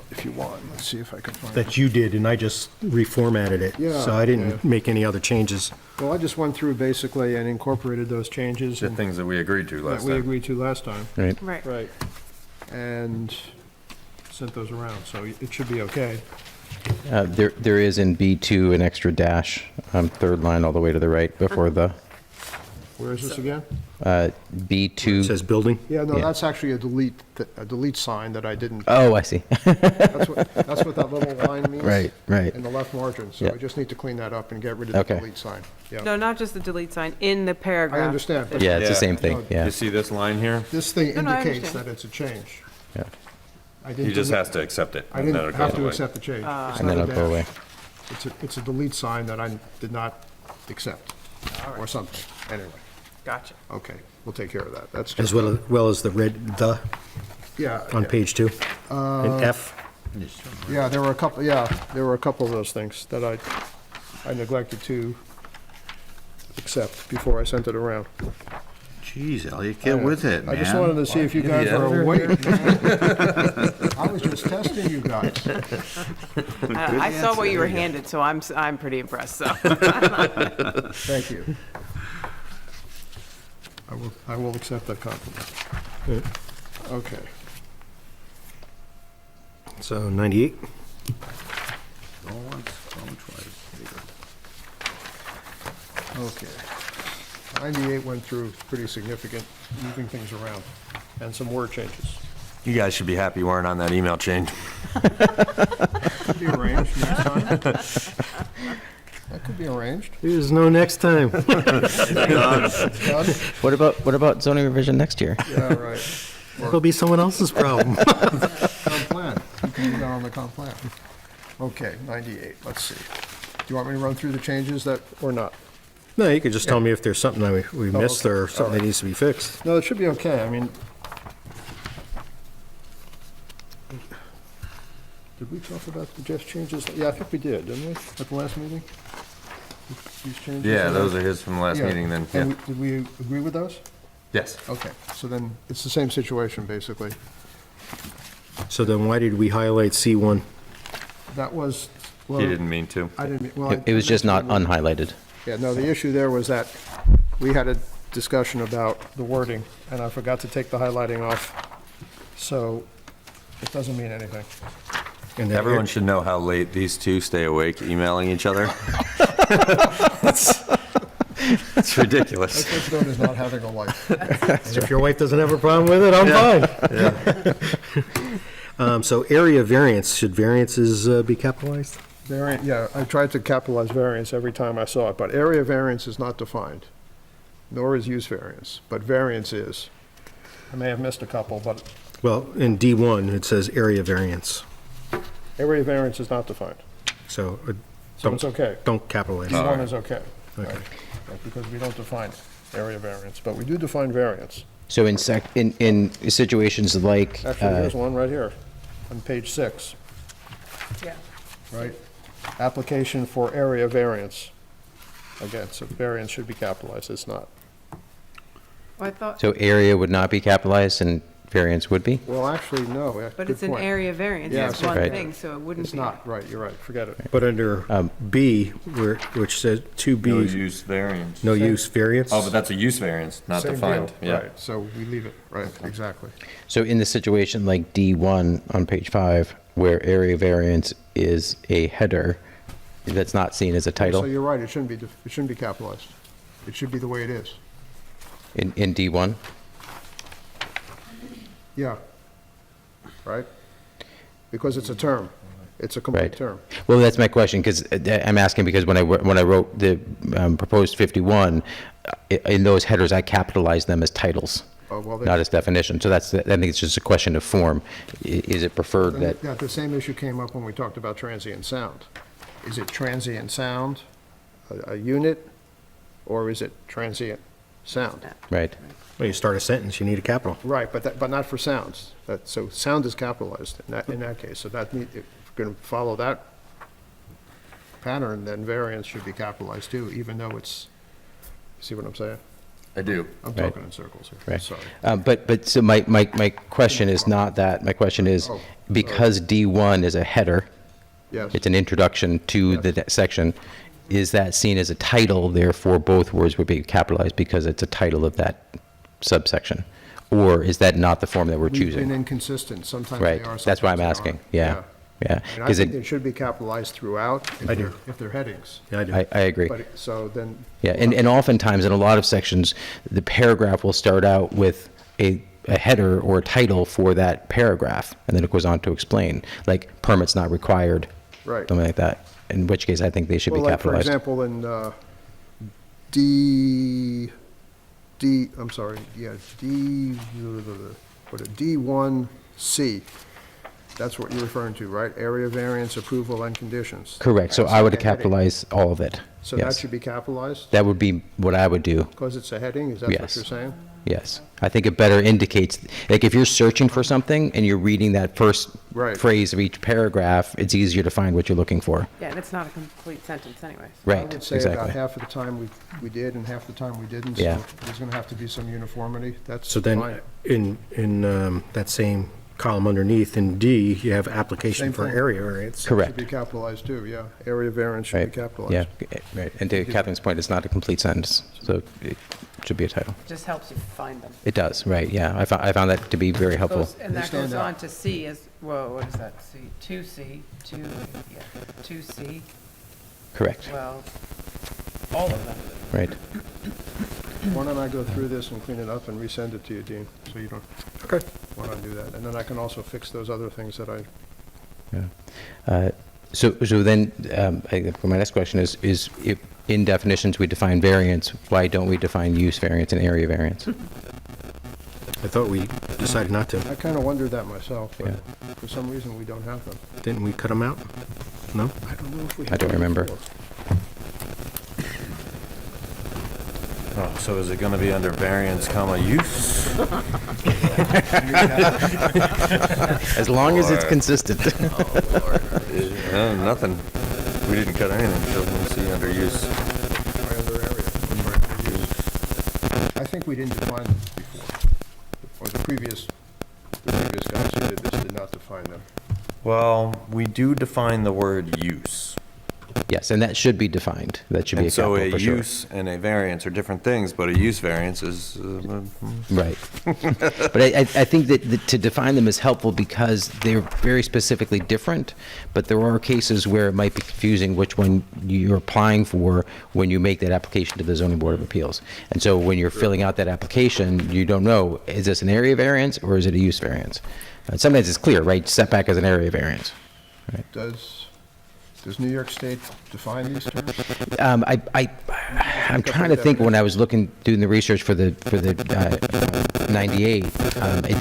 if you want, let's see if I can find it. that you did, and I just reformatted it. Yeah, So I yeah. didn't make any other changes. Well, I just went through basically and incorporated those changes The and things that we agreed to that last we time. agreed to last time. Right. Right. Right. And sent those around, so it should be okay. There is in B2 an extra dash, third line all the way to the right before the Where is this again? B2. It says building? Yeah, no, Yeah. that's actually a delete sign that I didn't, Oh, I see. that's what that little line means. Right, right. In the left margin, so Yeah. we just need to clean that up and get rid of the Okay. delete sign. Yeah, No, not just the delete sign, in the paragraph. I understand, but Yeah, it's the Yeah. same thing, yeah. You see this line here? this thing No, no, I indicates understand. that it's a change. Yeah. I didn't He just delete- has to accept it. I and then didn't it have goes to away. accept the change. It's And not then a it'll go dash. away. It's a delete sign that I did not accept, or something. Anyway, Gotcha. okay, we'll take care of that. That's As just, well as the red "the" yeah. on yeah. page 2? And F? Yeah, there were a couple of those things that I neglected to accept before I sent it around. Jeez, Elliot, get with it, man. I just wanted to see if you guys were awake. I was just testing you guys. I saw what you were handed, so I'm pretty impressed, so. Thank you. I will accept that compliment. Okay. So 98? Going once, going twice. Okay. 98 went through pretty significant, moving things around, and some word changes. You guys should be happy you weren't on that email chain. Could be arranged next time. That could be arranged. There's no next time. Done? What about zoning revision next year? Yeah, right. It'll be someone else's problem. Comp plan. You can do that on the comp plan. Okay, 98, let's see. Do you want me to run through the changes that, or not? No, you could just tell me if there's something that we missed okay. or something All that right. needs to be fixed. No, it should be okay, I mean. Did we talk about the Jeff's changes? Yeah, I think we did, didn't we, at the last meeting? These changes? Yeah, those are his from the last Yeah. meeting then, And yeah. did we agree with those? Yes. Okay, so then it's the same situation, basically. So then why did we highlight C1? That was, well. He didn't mean to. I didn't, well. It was just not unhighlighted. Yeah, no, the issue there was that we had a discussion about the wording, and I forgot to take the highlighting off, so it doesn't mean anything. And then Everyone should know how late these two stay awake emailing each other. It's ridiculous. That's what's known as not having a life. If your wife doesn't have a problem with it, I'm fine. So area variance, should variances be capitalized? Variant, yeah, I tried to capitalize variance every time I saw it, but area variance is not defined, nor is use variance, but variance is. I may have missed a couple, but Well, in D1, it says area variance. area variance is not defined, So so it's okay. don't capitalize. D1 is okay, Okay. right? Because we don't define area variance, but we do define variance. So in situations like, Actually, here's one right here, on page 6, Yeah. right? Application for area variance. Again, so variance should be capitalized, it's not. I thought, so area would not be capitalized and variance would be? Well, actually, no, yeah, but good it's an point. area variance, Yeah, it's it's one right. thing, so it wouldn't It's be. not, right, you're right, forget it. But under B, which says 2B, use variance. no use variance? Oh, but that's a use variance, not Same defined. deal, Yeah. right, so we leave it, right, exactly. So in the situation like D1 on page 5, where area variance is a header that's not seen as a So title you're right, it shouldn't be capitalized. It should be the way it is. in D1? Yeah. Right? Because it's a term. It's a complete Right. term. Well, that's my question, because I'm asking because when I wrote the proposed 51, in those headers, I capitalized them as titles, Oh, well, not as definition. So I think it's just a question of form. Is it preferred that, Yeah, the same issue came up when we talked about transient sound. Is it transient sound, a unit, or is it transient sound? right? Well, you start a sentence, you need a capital. Right, but not for sounds. So sound is capitalized in that case. So if we're going to follow that pattern, then variance should be capitalized too, even though it's, see what I'm saying? I do. I'm Right. talking in circles here, Right. sorry. But so my question is not that. My question is, Oh, because D1 is a header, Yes. it's an introduction to the section, is that seen as a title, therefore both words would be capitalized because it's a title of that subsection? Or is that not the form that we're We've been choosing? inconsistent. Sometimes Right. they are. That's why I'm sometimes they asking. aren't. Yeah. yeah. And I 'Cause think it should be capitalized throughout if they're headings. Yeah, I do. I agree. But, so then, Yeah, and oftentimes, in a lot of sections, the paragraph will start out with a header or a title for that paragraph, and then it goes on to explain, like, permits not required, right. something like that, in which case I think they should be Well, like, for capitalized. example, in D1C, that's what you're referring to, right? Area variance approval and conditions. Correct, so That's I would a heading. capitalize all of it. So that Yes. should be capitalized That would be what I would do, because it's a heading? Is that what Yes. you're saying? yes. I think it better indicates, like, if you're searching for something and you're reading that first Right. phrase of each paragraph, it's easier to find what you're looking for. Yeah, and it's not a complete sentence anyways. Right, I would say about exactly. half of the time we did and half the time we didn't. Yeah. So there's going to have to be some uniformity. That's So then, fine. in that same column underneath, in D, you have application Same for thing. area variance. Should Correct, be capitalized too, yeah. Area variance should right, be capitalized. yeah, right. And to Catherine's point, it's not a complete sentence, so it should be a title. Just helps you find them. It does, right, yeah. I found that to be very helpful. And They that stand goes out. on to C as, well, what is that, C, 2C, 2C, Correct, well, all of them. right. Why don't I go through this and clean it up and resend it to you, Dean, so you don't, Okay. why don't I do that? And then I can also fix those other things that I, So then, my next question is if in definitions we define variance, why don't we define use variance and area variance? I thought we decided not to. I kind of wondered that myself, but Yeah. for some reason we don't have them. Didn't we cut them out? No? I don't know if we I have don't them remember. before. Oh, so is it going to be under variance, comma, use? As long as it's consistent. Nothing. We didn't cut anything, so we'll see under use. By other area. I think we didn't define them before, or the previous guys who did this did not define them. Well, we do define the word use. Yes, and that should be defined. That should be a And so capital a for sure. use and a variance are different things, but a use variance is, Right. But I think that to define them is helpful because they're very specifically different, but there are cases where it might be confusing which one you're applying for when you make that application to the zoning board of appeals. And so when you're filling out that application, you don't know, is this an area variance or is it a use variance? Sometimes it's clear, right? Setback is an area variance. Does New York State define these terms? I'm trying to think when I was doing the research for the 98.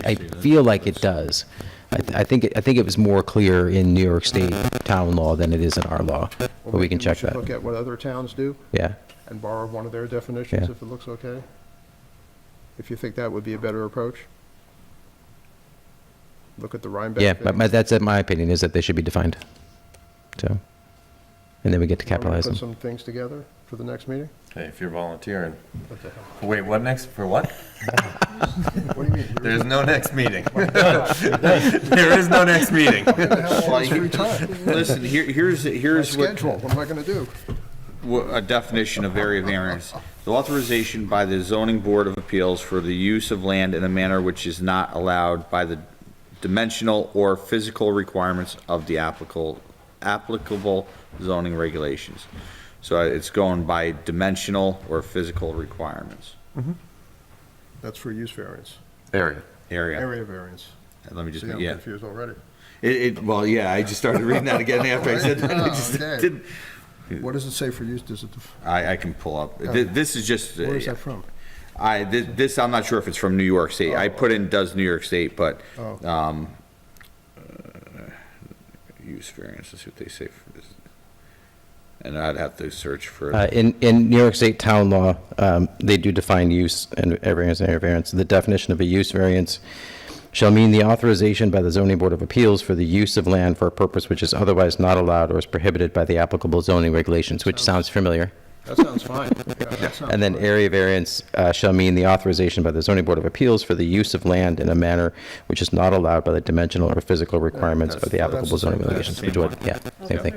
I feel like it does. I think it was more clear in New York State town law than it is in our law, but we can check should that. look at what other towns do Yeah, and borrow one of their definitions Yeah. if it looks okay. If you think that would be a better approach. Look at the Rhinebeck. yeah, thing. that's my opinion, is that they should be defined. So, and then we get to You want me capitalize Put them. some things together for the next meeting? hey, if you're volunteering. What the hell? Wait, what next, for what? What do you mean? There's no next meeting. There is no next meeting. Where the hell all this free time? Listen, here's My schedule, what am I gonna do? a definition of area variance. The authorization by the zoning board of appeals for the use of land in a manner which is not allowed by the dimensional or physical requirements of the applicable zoning regulations. So it's going by dimensional or physical requirements. That's for use variance, Area. Area. area variance. Let me just, See, I'm yeah. confused already. Well, yeah, I just started reading that again after I said that. I Oh, just okay. didn't- What does it say for use? Does it, I can pull up. This is just. where is that from? This, I'm not sure if it's from New York State. I put in does New York State, but, Oh. use variance, let's see what they say for this. And I'd have to search for, In New York State town law, they do define use and variance and area variance. The definition of a use variance shall mean the authorization by the zoning board of appeals for the use of land for a purpose which is otherwise not allowed or is prohibited by the applicable zoning regulations, which sounds familiar. That sounds fine. Yeah, that sounds And then fine. area variance shall mean the authorization by the zoning board of appeals for the use of land in a manner which is not allowed by the dimensional or physical requirements of the that's applicable the same- zoning that's regulations. the Which same would, yeah, same thing,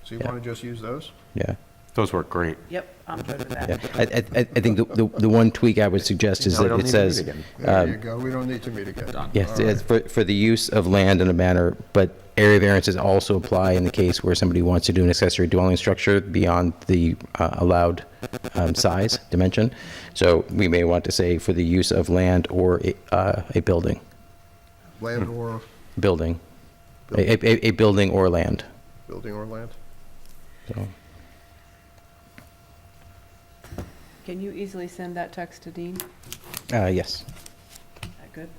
So you want to just use those? yeah. Those work great. Yep, I'm good with Yeah, that. I think the one tweak I would suggest is Now we that don't it need to meet says, again. There you go. We don't need to meet again. yes, All right. it's for the use of land in a manner, but area variances also apply in the case where somebody wants to do an accessory dwelling structure beyond the allowed size, dimension. So we may want to say for the use of land or a building, Land or building, a building or land. building or land? So, Can you easily send that text to Dean? yes. Is that good?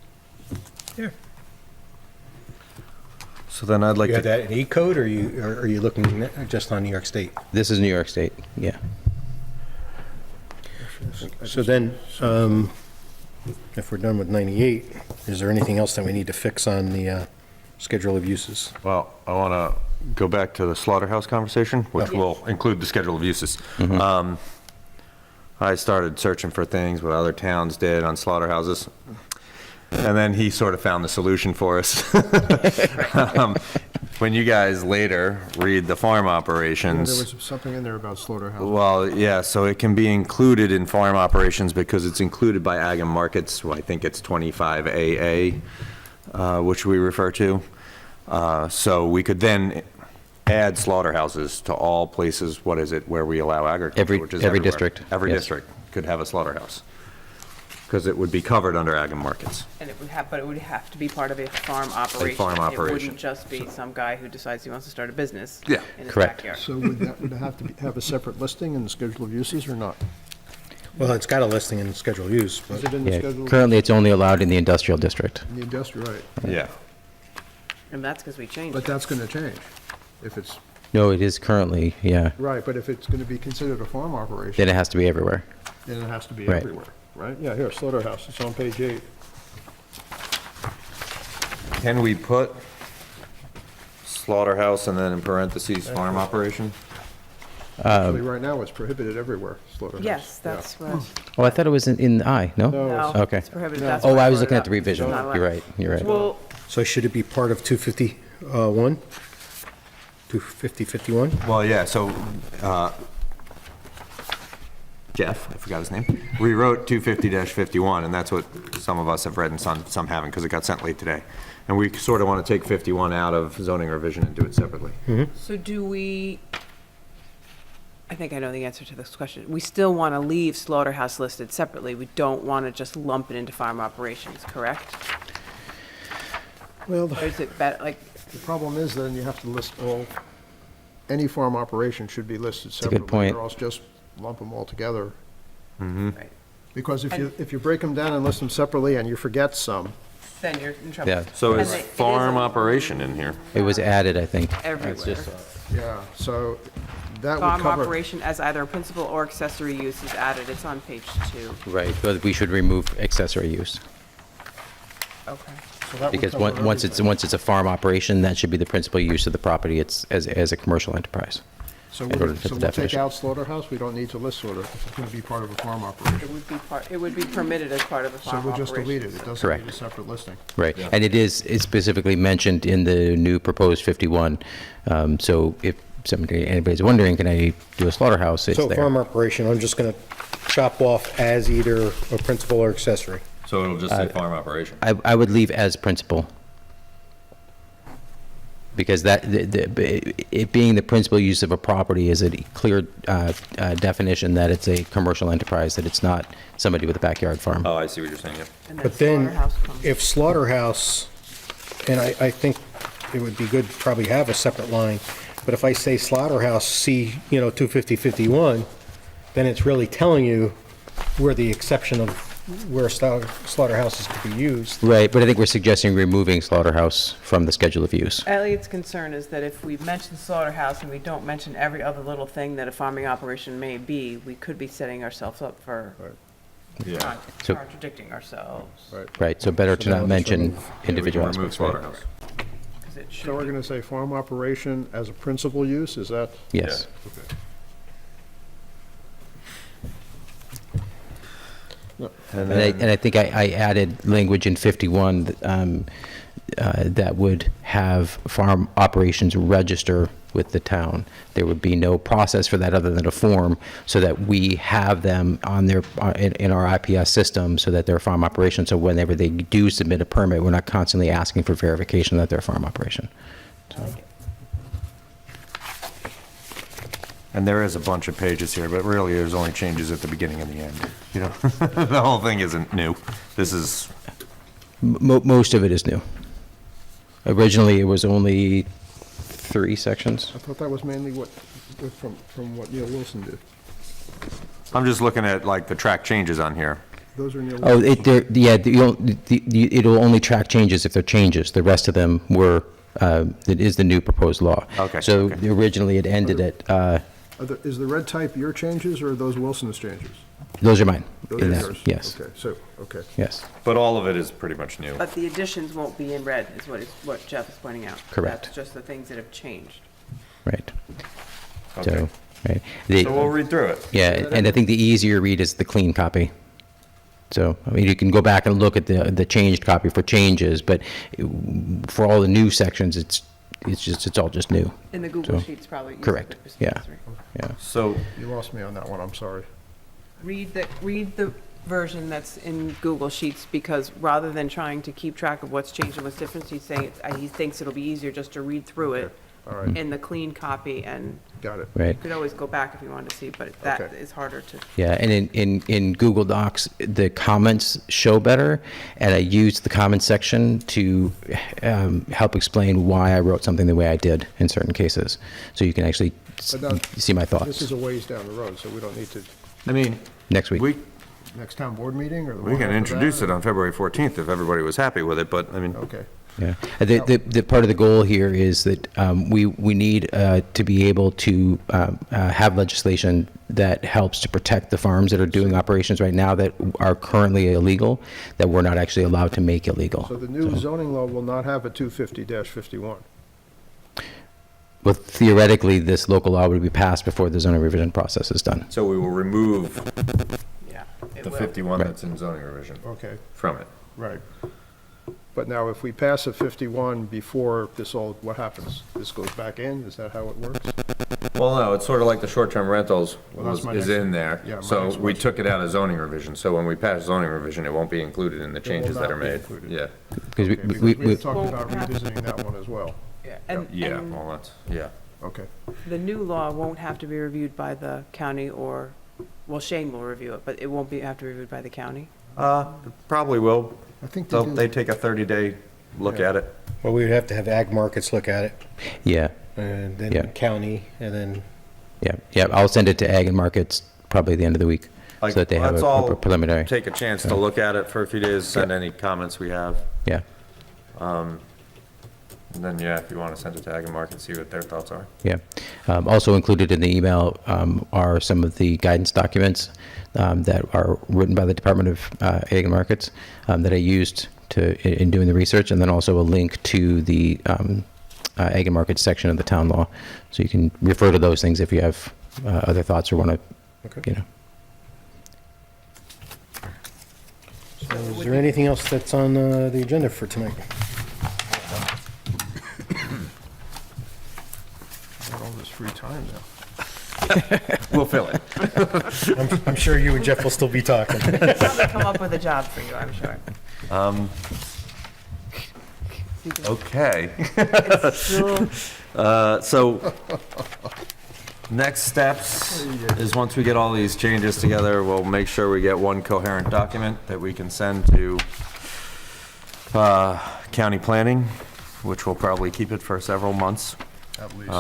So then I'd like You have to, that in E-code, or are you looking just on New York State? This is New York State, yeah. So then, if we're done with 98, is there anything else that we need to fix on the schedule of uses? well, I want to go back to the slaughterhouse conversation, which will include the schedule of uses. I started searching for things what other towns did on slaughterhouses. And then he sort of found the solution for us. When you guys later read the farm There operations, was something in there about slaughterhouse. well, yeah, so it can be included in farm operations because it's included by Ag and Markets. Well, I think it's 25AA, which we refer to. So we could then add slaughterhouses to all places, what is it, where we allow agriculture, which is Every everywhere. district, Every yes. district could have a slaughterhouse because it would be covered under Ag and Markets. And it would have, but it would have to be part of a farm operation. farm It operation. wouldn't just be some guy who decides he wants to start a business. Yeah. In his Correct. backyard. So would it have to have a separate listing in the schedule of uses or not? Well, it's got a listing in the schedule of use, Is but it in the Yeah, schedule? currently it's only allowed in the industrial district. In the industrial, right. Yeah. And that's because we changed But it. that's going to change. If it's, No, it is currently, yeah. right, but if it's going to be considered a farm operation, Then it has to be everywhere. then it has to be Right. everywhere, right? Yeah, here, slaughterhouse, it's on page 8. Can we put slaughterhouse and then in parentheses farm operation? Actually, right now, it's prohibited everywhere, slaughterhouse. Yes, Yeah. that's what, Oh, I thought it was in I, no? No, no, Okay. it's prohibited. That's Oh, why I was brought looking it at the up. revision. It's not allowed. You're right, you're right. Well, so should it be part of 250-1? 250-51? Well, yeah, so Jeff, I forgot his name, rewrote 250-51, and that's what some of us have read and some haven't, because it got sent late today. And we sort of want to take 51 out of zoning revision and do it separately. so do we, I think I know the answer to this question. We still want to leave slaughterhouse listed separately. We don't want to just lump it into farm operations, correct? Well, Or is it better, like, the problem is then you have to list all, any farm operation should be listed a separately. good point. Or else just lump them all together. right, Because if you break them down and list them separately and you forget some, then you're in trouble. Yeah. So And is it is farm a- operation in here? It was added, I think. Everywhere. yeah, so that would Farm cover. operation as either a principal or accessory use is added. It's on page 2. Right, but we should remove accessory use. Okay. So that would Because cover once everything. it's a farm operation, that should be the principal use of the property, it's as a commercial enterprise. So in order to we'll fit the take definition. out slaughterhouse, we don't need to list slaughterhouse, it's going to be part of a farm operation. It would be permitted as part of a So farm we'll operation. just delete it, it doesn't Correct. need a separate listing. Right, and it's specifically mentioned in the new proposed 51. So if anybody's wondering, can I do a slaughterhouse, it's So there. farm operation, I'm just going to chop off as either a principal or accessory. So it'll just say farm operation? I would leave as principal. Because that, it being the principal use of a property is a clear definition that it's a commercial enterprise, that it's not somebody with a backyard farm. Oh, I see what you're saying, yeah. And But then, slaughterhouse comes- if slaughterhouse, and I think it would be good to probably have a separate line, but if I say slaughterhouse, see, 250-51, then it's really telling you where the exception of where slaughterhouses could be used. Right, but I think we're suggesting removing slaughterhouse from the schedule of use. Elliot's concern is that if we mention slaughterhouse and we don't mention every other little thing that a farming operation may be, we could be setting ourselves up for Yeah. So- contradicting ourselves. Right, so better to So now not just mention remove- individual Remove aspects. right? slaughterhouse. 'Cause it So should we're be- going to say farm operation as a principal use, is that? Yes. And And I think I added language in 51 that would have farm operations register with the town. There would be no process for that other than a form, so that we have them on their, in our IPS system, so that they're a farm operation. So whenever they do submit a permit, we're not constantly asking for verification that they're a farm operation. I like it. And there is a bunch of pages here, but really there's only changes at the beginning and the end. You know, the whole thing isn't new. This is, Most of it is new. Originally, it was only 3 sections. I thought that was mainly from what Neil Wilson did. I'm just looking at like the track changes on here. Those are Neil Oh, Wilson. it'll only track changes if they're changes. The rest of them were, it is the new proposed law. Okay, So okay. originally, it ended at, Is the red type your changes or are those Wilson's changes? those are mine. Those in are that. yours? Yes, Okay, so, okay. yes, But all of it is pretty much new. But the additions won't be in red, is what Jeff is pointing out. Correct. That's just the things that have changed. right. Okay. So, right. The- So we'll read through it. Yeah, and I think the easier read is the clean copy. So, I mean, you can go back and look at the changed copy for changes, but for all the new sections, it's all just new. In the Google So- Sheets, probably. use Correct, the yeah. dispensary. Yeah, So, You lost me on that one, I'm sorry. Read the version that's in Google Sheets, because rather than trying to keep track of what's changed and what's different, he's saying, he thinks it'll be easier just to read through it All right, in the clean copy, and got it. right. you could always go back if you wanted to see, but that Okay. is harder to. Yeah, and in Google Docs, the comments show better, and I used the comment section to help explain why I wrote something the way I did in certain cases. So you can actually But now, see my This thoughts is a ways down the road, so we don't need to, I mean, next week. we, next town board meeting or the we one can after introduce that, it on February 14th if everybody was happy with it, but I mean, Okay, Yeah, the part of the goal here is that we need to be able to have legislation that helps to protect the farms that are doing operations right now that are currently illegal, that we're not actually allowed to make illegal. so the new zoning law will not have a 250-51. But theoretically, this local law would be passed before the zoning revision process is done. so we will remove Yeah. the 51 that's in zoning revision Okay, from it. right. But now if we pass a 51 before this all, what happens? This goes back in? Is that how it works? Well, no, it's sort of like the short-term rentals Well, that's my is next- in there. yeah, my So next we question. took it out of zoning revision, so when we pass zoning revision, it won't be included in the changes that not are be made. included. Yeah, Because Okay, because we had talked about Well- revisiting that one as well. Yeah, yeah, and well, that's, yeah. Okay, the new law won't have to be reviewed by the county or, well, Shane will review it, but it won't have to be reviewed by the county. Probably will. I think they They do, take a 30-day look Yeah. at it. Well, we would have to have ag markets look at it, Yeah, and Yeah. then county, and then, yeah. I'll send it to Ag and Markets probably at the end of the week, so Like, that they have let's a all preliminary. Take a chance to look at it for a few days, send any comments we have. Yeah, And then, yeah, if you want to send it to Ag and Market, see what their thoughts are. yeah. Also included in the email are some of the guidance documents that are written by the Department of Ag and Markets that I used in doing the research, and then also a link to the Ag and Markets section of the town law. So you can refer to those things if you have other thoughts or want to, Okay. you know. so is there anything else that's on the agenda for tonight? got all this free time now. We'll fill it. I'm sure you and Jeff will still be talking. Probably come up with a job for you, I'm sure. Okay. Still- So, next steps is once we get all these changes together, we'll make sure we get one coherent document that we can send to county planning, which will probably keep it for several months, At least.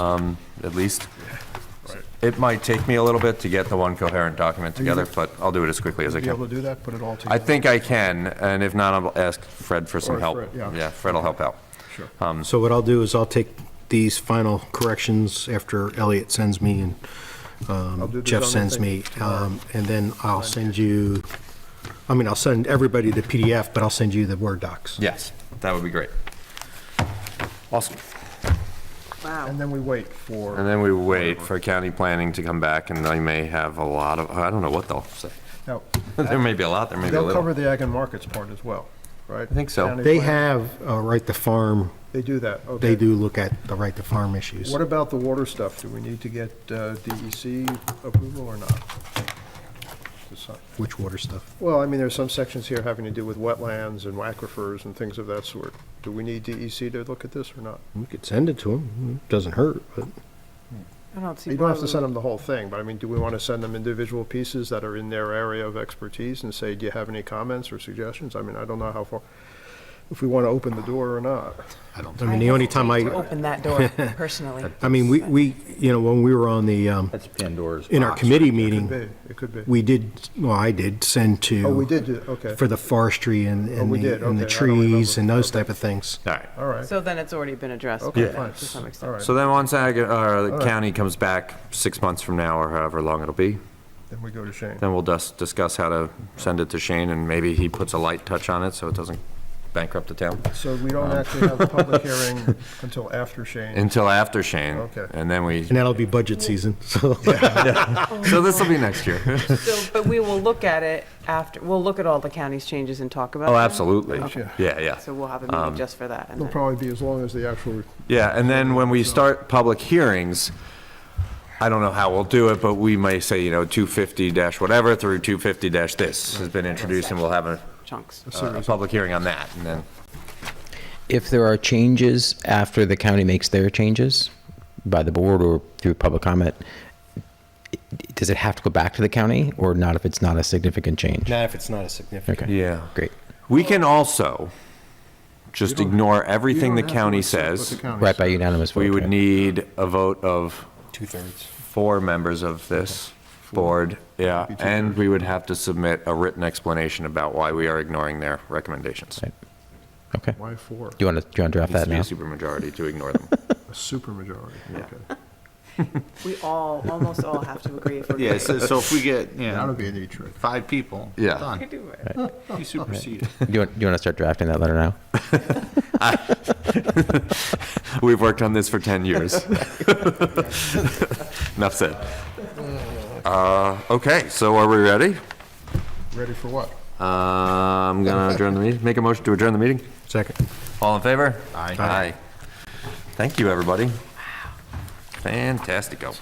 at least. Right. It might take me a little bit to get the one coherent document together, but I'll do it as quickly as I Be able can. to do that, put it all together? I think I can, and if not, I'll ask Fred for some Or help. Fred, yeah. Yeah, Fred will help out. Sure. So what I'll do is I'll take these final corrections after Elliot sends me and I'll do the Jeff zoning sends thing me, tomorrow. and then I'll send you, I'll send everybody the PDF, but I'll send you the Word docs. Yes, that would be great. Awesome. Wow. And then we wait for. And then we wait for county planning to come back, and they may have a lot of, I don't know what they'll say. Now, There may be a lot, there may be a they'll cover little. the ag and markets part as well, right? I think so. County They plan- have Right to Farm, They do that, okay. they do look at the Right to Farm issues. What about the water stuff? Do we need to get DEC approval or not? Which water stuff? Well, I mean, there's some sections here having to do with wetlands and aquifers and things of that sort. Do we need DEC to look at this or not? We could send it to them, doesn't hurt, but. I don't see. You don't why have to we send would- them the whole thing, but I mean, do we want to send them individual pieces that are in their area of expertise and say, do you have any comments or suggestions? I mean, I don't know how far, if we want to open the door or not. I mean, the only time hesitate to Open that door personally. I mean, we, you know, when we were on the, That's Pandora's in our box. committee It meeting, could be, it could be. we did, well, I did send to. Oh, we did, do- okay, For the forestry and, Oh, we did, and the okay, I don't trees remember. and those type of things. All right. all right, So then it's already been addressed. Okay, to fine. some all extent. right. So then once the county comes back 6 months from now, or however long it'll be, Then we go to Shane. then we'll discuss how to send it to Shane, and maybe he puts a light touch on it so it doesn't bankrupt the town. So we don't actually have a public hearing until after Shane. Until after Shane. Okay. And then we, And that'll be budget season, so. so this will be next year. So, but we will look at it after, we'll look at all the county's changes and talk about Oh, them. absolutely. Okay. Yeah, yeah. So we'll have a meeting just for that. and It'll then- probably be as long as the actual, Yeah, and then when we start public hearings, I don't know how we'll do it, but we may say, 250 dash whatever through 250 dash this has been introduced, and we'll have a Chunks. public hearing on that, and then, If there are changes after the county makes their changes by the board or through public comment, does it have to go back to the county or not if it's not a significant change? Not if it's not a significant. Okay, yeah. great. We can also just ignore everything the county says. Right by unanimous vote. We would right? need a vote of 2/3. 4 members of this board, yeah, and we would have to submit a written explanation about why we are ignoring their recommendations. Right. Okay. why four? Do you want to draft Needs that to be now? a supermajority to ignore them. A supermajority, Yeah. okay. We almost all have to agree if we're. Yeah, so if we get, That would be a neat trick. 5 people, Yeah. done. Do it. Be superseded. Do you want to start drafting that letter now? We've worked on this for 10 years. Enough said. Okay, so are we ready? Ready for what? I'm gonna adjourn the meeting, make a motion to adjourn the meeting. Second. All in favor? Aye. Aye. Thank you, everybody. Fantastico.